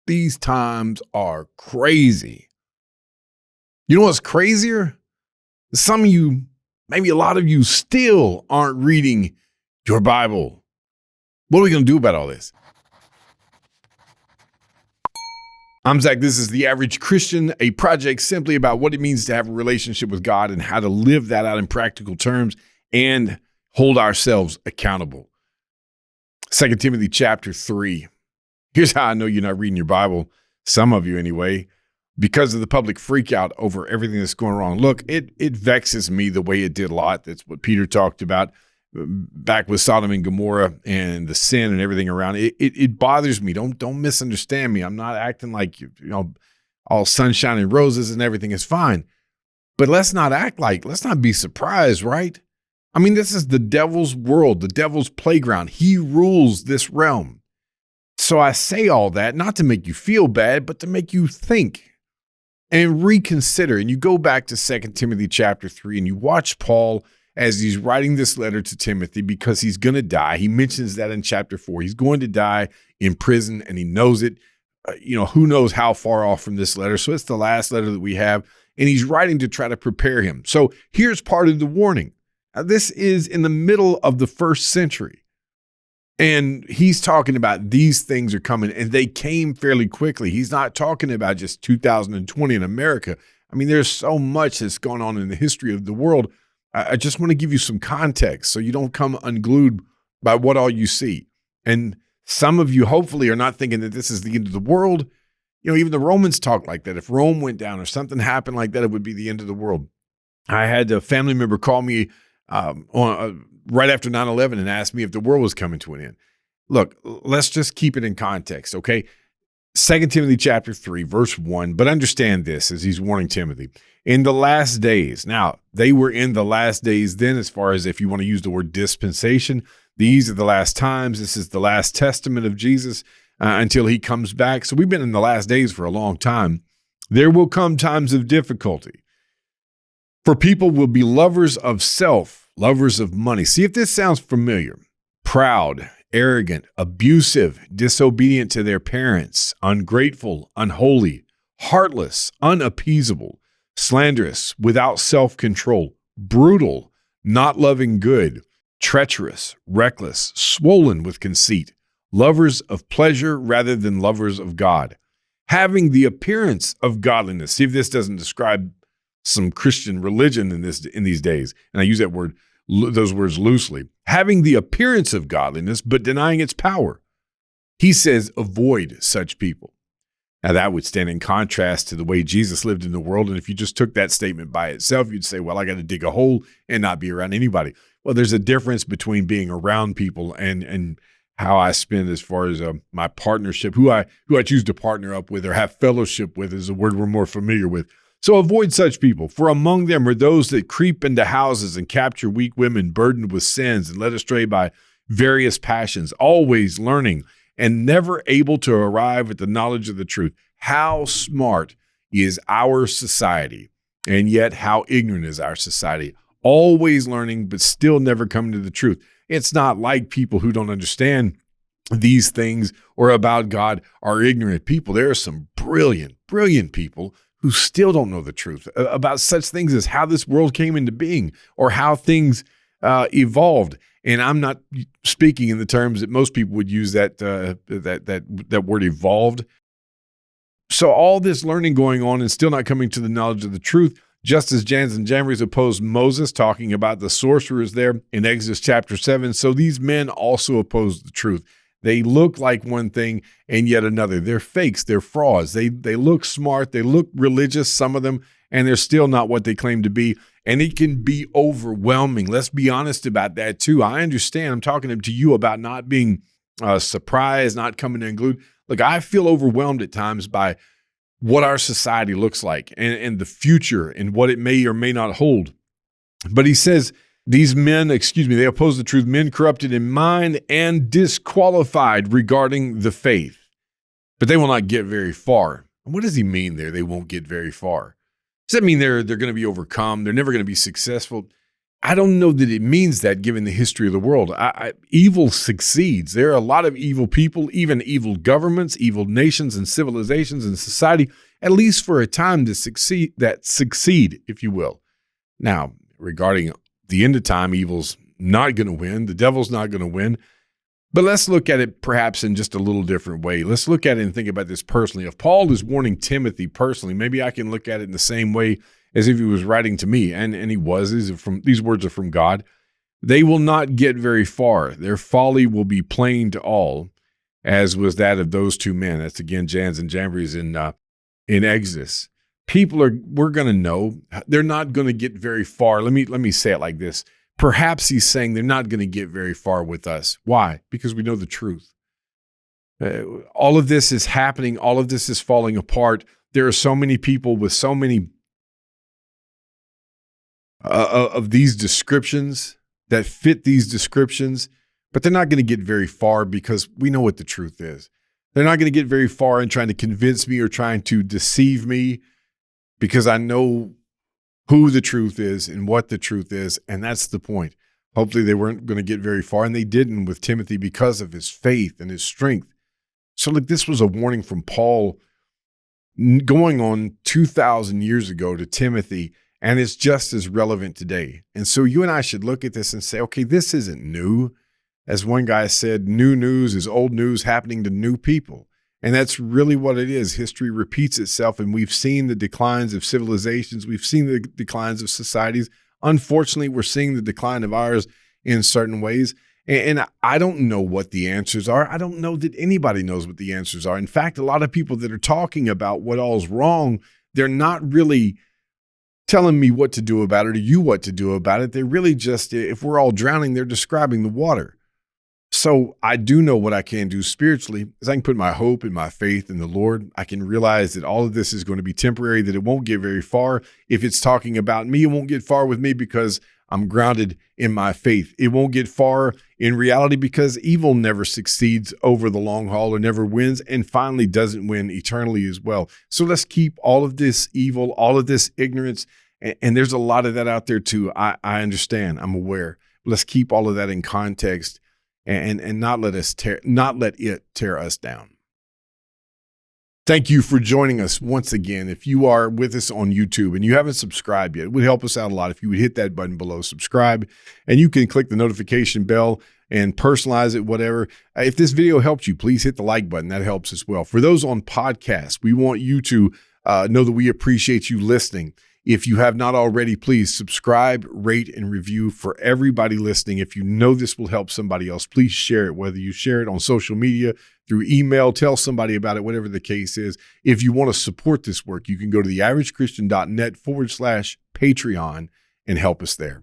These times are crazy. You know what's crazier? Some of you, maybe a lot of you, still aren't reading your Bible. What are we going to do about all this? I'm Zach. This is The Average Christian, a project simply about what it means to have a relationship with God and how to live that out in practical terms and hold ourselves accountable. 2 Timothy chapter 3. Here's how I know you're not reading your Bible, some of you anyway, because of the public freak out over everything that's going wrong. Look, it vexes me the way it did Lot. That's what Peter talked about back with Sodom and Gomorrah and the sin and everything around it. It bothers me. Don't misunderstand me. I'm not acting like all sunshine and roses and everything is fine. But let's not be surprised, right? I mean, this is the devil's world, the devil's playground. He rules this realm. So I say all that not to make you feel bad, but to make you think and reconsider. And you go back to 2 Timothy chapter 3 and you watch Paul as he's writing this letter to Timothy because he's going to die. He mentions that in chapter 4. He's going to die in prison and he knows it. Who knows how far off from this letter. So it's the last letter that we have. And he's writing to try to prepare him. So here's part of the warning. Now, this is in the middle of the first century. And he's talking about these things are coming, and they came fairly quickly. He's not talking about just 2020 in America. I mean, there's so much that's gone on in the history of the world. I just want to give you some context so you don't come unglued by what all you see. And some of you hopefully are not thinking that this is the end of the world. Even the Romans talk like that. If Rome went down or something happened like that, it would be the end of the world. I had a family member call me right after 9/11 and asked me if the world was coming to an end. Look, let's just keep it in context, okay? 2 Timothy chapter 3, verse 1, but understand this as he's warning Timothy. In the last days, now they were in the last days then, as far as if you want to use the word dispensation, these are the last times. This is the last testament of Jesus until he comes back. So we've been in the last days for a long time. There will come times of difficulty. For people will be lovers of self, lovers of money. See if this sounds familiar. Proud, arrogant, abusive, disobedient to their parents, ungrateful, unholy, heartless, unappeasable, slanderous, without self-control, brutal, not loving good, treacherous, reckless, swollen with conceit, lovers of pleasure rather than lovers of God, having the appearance of godliness. See if this doesn't describe some Christian religion in these days. And I use those words loosely. Having the appearance of godliness, but denying its power. He says, avoid such people. Now that would stand in contrast to the way Jesus lived in the world. And if you just took that statement by itself, you'd say, well, I got to dig a hole and not be around anybody. Well, there's a difference between being around people and how I spend as far as my partnership, who I choose to partner up with or have fellowship with is a word we're more familiar with. So avoid such people, for among them are those that creep into houses and capture weak women burdened with sins and led astray by various passions, always learning and never able to arrive at the knowledge of the truth. How smart is our society, and yet how ignorant is our society? Always learning, but still never coming to the truth. It's not like people who don't understand these things or about God are ignorant people. There are some brilliant, brilliant people who still don't know the truth about such things as how this world came into being or how things evolved. And I'm not speaking in the terms that most people would use that word evolved. So all this learning going on and still not coming to the knowledge of the truth, just as Jannes and Jambres opposed Moses, talking about the sorcerers there in Exodus chapter 7. So these men also oppose the truth. They look like one thing and yet another. They're fakes. They're frauds. They look smart. They look religious, some of them, and they're still not what they claim to be. And it can be overwhelming. Let's be honest about that too. I understand. I'm talking to you about not being surprised, not coming unglued. Look, I feel overwhelmed at times by what our society looks like and the future and what it may or may not hold. But he says, these men, they oppose the truth, men corrupted in mind and disqualified regarding the faith. But they will not get very far. And what does he mean there? They won't get very far. Does that mean they're going to be overcome? They're never going to be successful? I don't know that it means that given the history of the world. Evil succeeds. There are a lot of evil people, even evil governments, evil nations and civilizations and society, at least for a time, to succeed, if you will. Now, regarding the end of time, evil's not going to win. The devil's not going to win. But let's look at it perhaps in just a little different way. Let's look at it and think about this personally. If Paul is warning Timothy personally, maybe I can look at it in the same way as if he was writing to me, and he was. These words are from God. They will not get very far. Their folly will be plain to all, as was that of those two men. That's again Jannes and Jambres in Exodus. We're going to know they're not going to get very far. Let me say it like this. Perhaps he's saying they're not going to get very far with us. Why? Because we know the truth. All of this is happening. All of this is falling apart. There are so many people with so many of these descriptions that fit these descriptions, but they're not going to get very far because we know what the truth is. They're not going to get very far in trying to convince me or trying to deceive me, because I know who the truth is and what the truth is, and that's the point. Hopefully they weren't going to get very far, and they didn't with Timothy because of his faith and his strength. So look, this was a warning from Paul going on 2,000 years ago to Timothy, and it's just as relevant today. And so you and I should look at this and say, okay, this isn't new. As one guy said, new news is old news happening to new people. And that's really what it is. History repeats itself, and we've seen the declines of civilizations. We've seen the declines of societies. Unfortunately, we're seeing the decline of ours in certain ways. And I don't know what the answers are. I don't know that anybody knows what the answers are. In fact, a lot of people that are talking about what all's wrong, they're not really telling me what to do about it or you what to do about it. They're really just, if we're all drowning, they're describing the water. So I do know what I can do spiritually is I can put my hope and my faith in the Lord. I can realize that all of this is going to be temporary, that it won't get very far. If it's talking about me, it won't get far with me because I'm grounded in my faith. It won't get far in reality because evil never succeeds over the long haul or never wins, and finally doesn't win eternally as well. So let's keep all of this evil, all of this ignorance, and there's a lot of that out there too. I understand. I'm aware. Let's keep all of that in context and not let it tear us down. Thank you for joining us once again. If you are with us on YouTube and you haven't subscribed yet, it would help us out a lot if you would hit that button below, subscribe, and you can click the notification bell and personalize it, whatever. If this video helped you, please hit the like button. That helps as well. For those on podcasts, we want you to know that we appreciate you listening. If you have not already, please subscribe, rate, and review for everybody listening. If you know this will help somebody else, please share it, whether you share it on social media, through email, tell somebody about it, whatever the case is. If you want to support this work, you can go to theaveragechristian.net/Patreon and help us there.